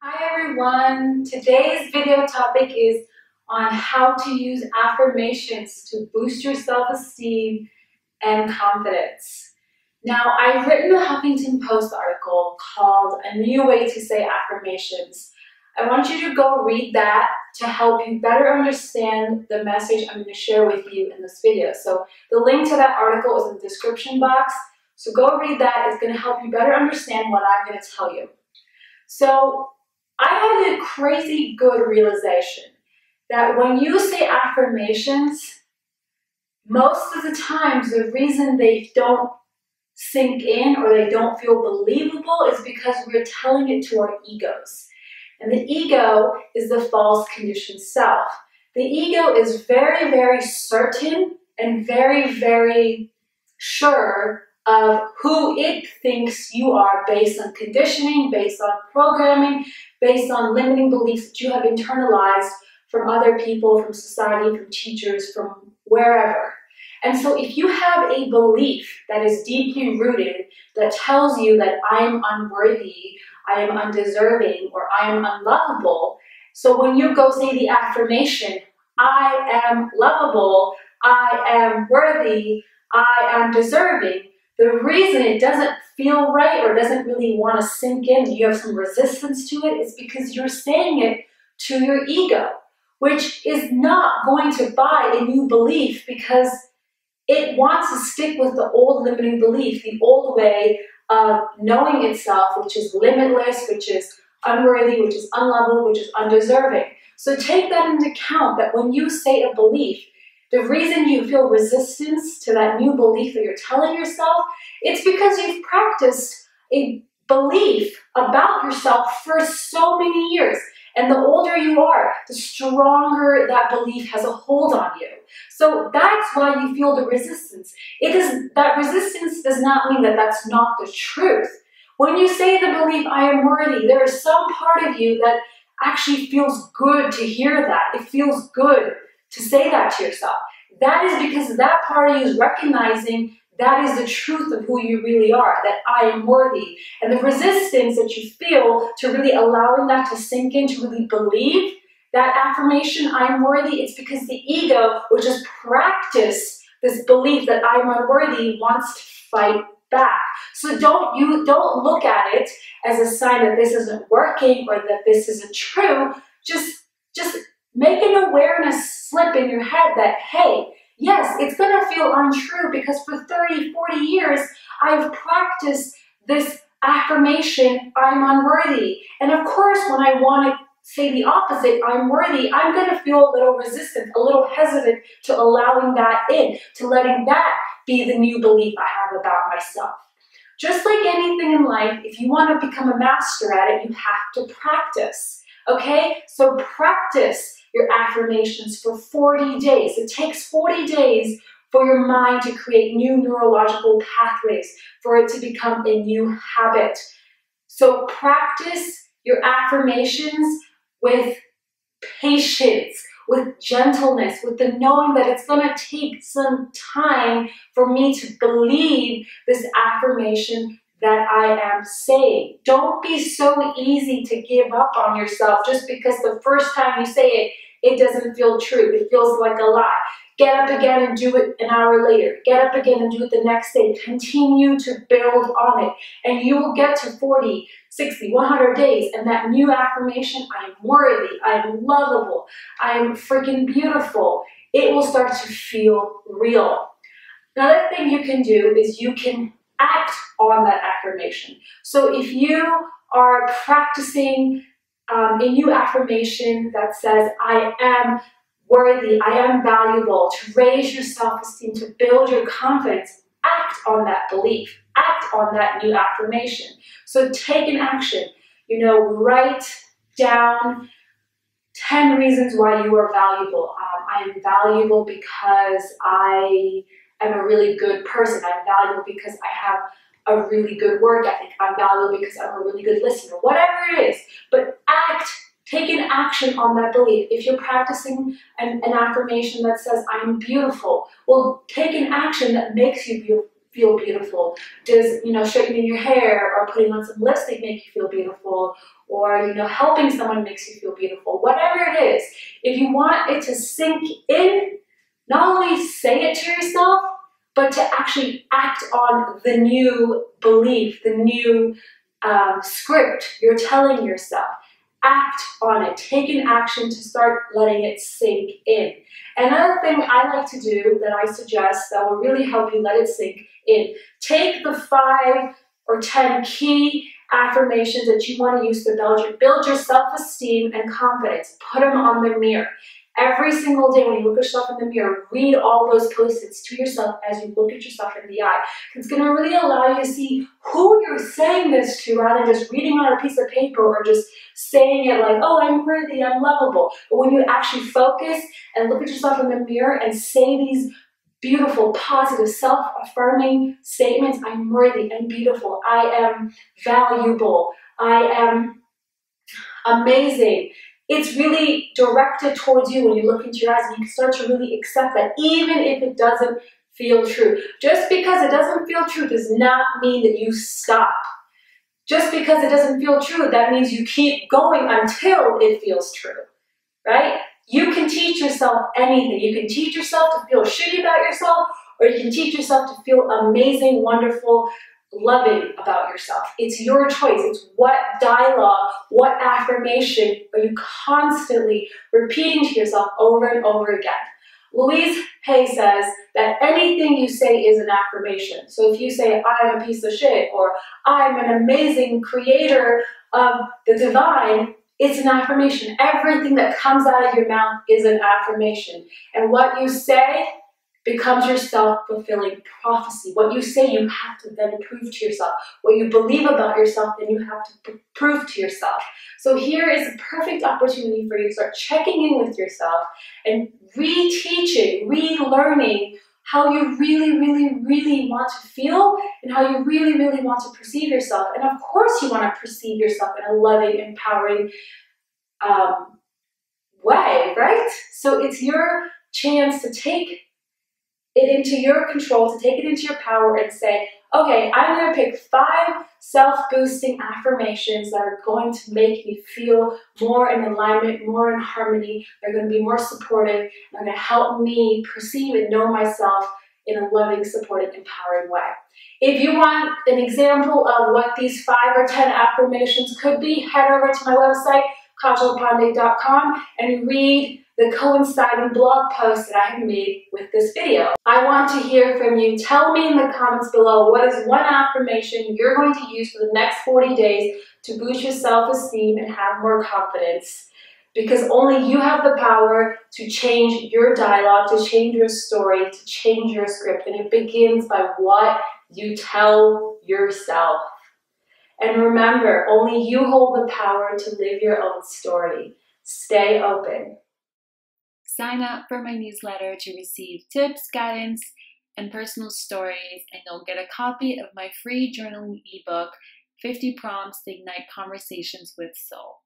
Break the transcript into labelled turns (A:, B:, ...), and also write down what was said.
A: Hi everyone! Today's video topic is on how to use affirmations to boost your self-esteem and confidence. Now, I've written a Huffington Post article called A New Way to Say Affirmations. I want you to go read that to help you better understand the message I'm going to share with you in this video. So the link to that article is in the description box. So go read that. It's going to help you better understand what I'm going to tell you. So I had a crazy good realization that when you say affirmations, most of the times the reason they don't sink in or they don't feel believable is because we're telling it to our egos. And the ego is the false conditioned self. The ego is very, very certain and very, very sure of who it thinks you are based on conditioning, based on programming, based on limiting beliefs that you have internalized from other people, from society, from teachers, from wherever. And so if you have a belief that is deeply rooted that tells you that I am unworthy, I am undeserving, or I am unlovable, so when you go say the affirmation, I am lovable, I am worthy, I am deserving, the reason it doesn't feel right or doesn't really want to sink in, you have some resistance to it, is because you're saying it to your ego, which is not going to buy a new belief because it wants to stick with the old limiting belief, the old way of knowing itself, which is limitless, which is unworthy, which is unlovable, which is undeserving. So take that into account, that when you say a belief, the reason you feel resistance to that new belief that you're telling yourself, it's because you've practiced a belief about yourself for so many years. And the older you are, the stronger that belief has a hold on you. So that's why you feel the resistance. That resistance does not mean that that's not the truth. When you say the belief, I am worthy, there is some part of you that actually feels good to hear that. It feels good to say that to yourself. That is because that part of you is recognizing that is the truth of who you really are, that I am worthy. And the resistance that you feel to really allowing that to sink in, to really believe that affirmation, I am worthy, it's because the ego, which has practiced this belief that I am unworthy, wants to fight back. So don't look at it as a sign that this isn't working or that this isn't true. Just make an awareness slip in your head that, hey, yes, it's going to feel untrue because for 30, 40 years, I've practiced this affirmation, I'm unworthy. And of course, when I want to say the opposite, I'm worthy, I'm going to feel a little resistant, a little hesitant to allowing that in, to letting that be the new belief I have about myself. Just like anything in life, if you want to become a master at it, you have to practice. Okay? So practice your affirmations for 40 days. It takes 40 days for your mind to create new neurological pathways, for it to become a new habit. So practice your affirmations with patience, with gentleness, with the knowing that it's going to take some time for me to believe this affirmation that I am saying. Don't be so easy to give up on yourself just because the first time you say it, it doesn't feel true. It feels like a lie. Get up again and do it an hour later. Get up again and do it the next day. Continue to build on it. And you will get to 40, 60, 100 days. And that new affirmation, I am worthy, I am lovable, I am freaking beautiful, it will start to feel real. Another thing you can do is you can act on that affirmation. So if you are practicing a new affirmation that says, I am worthy, I am valuable, to raise your self-esteem, to build your confidence, act on that belief, act on that new affirmation. So take an action, write down 10 reasons why you are valuable. I am valuable because I am a really good person. I'm valuable because I have a really good work ethic. I'm valuable because I'm a really good listener. Whatever it is, but take an action on that belief. If you're practicing an affirmation that says, I'm beautiful, well, take an action that makes you feel beautiful? Does, straightening your hair or putting on some lipstick make you feel beautiful? Or, helping someone makes you feel beautiful? Whatever it is, if you want it to sink in, not only say it to yourself, but to actually act on the new belief, the new script you're telling yourself. Act on it. Take an action to start letting it sink in. Another thing I like to do that I suggest that will really help you let it sink in, take the 5 or 10 key affirmations that you want to use to build your self-esteem and confidence. Put them on the mirror. Every single day when you look at yourself in the mirror, read all those post-its to yourself as you look at yourself in the eye. It's going to really allow you to see who you're saying this to rather than just reading on a piece of paper or just saying it like, oh, I'm worthy, I'm lovable. But when you actually focus and look at yourself in the mirror and say these beautiful, positive, self-affirming statements, I'm worthy, I'm beautiful, I am valuable, I am amazing. It's really directed towards you when you look into your eyes, and you can start to really accept that even if it doesn't feel true. Just because it doesn't feel true does not mean that you stop. Just because it doesn't feel true, that means you keep going until it feels true, right? You can teach yourself anything. You can teach yourself to feel shitty about yourself, or you can teach yourself to feel amazing, wonderful, loving about yourself. It's your choice. It's what dialogue, what affirmation are you constantly repeating to yourself over and over again. Louise Hay says that anything you say is an affirmation. So if you say, I'm a piece of shit, or I'm an amazing creator of the divine, it's an affirmation. Everything that comes out of your mouth is an affirmation. And what you say becomes your self-fulfilling prophecy. What you say, you have to then prove to yourself. What you believe about yourself, then you have to prove to yourself. So here is a perfect opportunity for you to start checking in with yourself and reteaching, relearning how you really, really, really want to feel and how you really, really want to perceive yourself. And of course you want to perceive yourself in a loving, empowering way, right? So it's your chance to take it into your control, to take it into your power and say, okay, I'm going to pick 5 self-boosting affirmations that are going to make me feel more in alignment, more in harmony. They're going to be more supportive. They're going to help me perceive and know myself in a loving, supportive, empowering way. If you want an example of what these 5 or 10 affirmations could be, head over to my website, kajalpande.com, and read the coinciding blog post that I have made with this video. I want to hear from you. Tell me in the comments below what is one affirmation you're going to use for the next 40 days to boost your self-esteem and have more confidence. Because only you have the power to change your dialogue, to change your story, to change your script. And it begins by what you tell yourself. And remember, only you hold the power to live your own story. Stay open.
B: Sign up for my newsletter to receive tips, guidance, and personal stories, and you'll get a copy of my free journaling ebook, 50 Prompts to Ignite Conversations with Soul.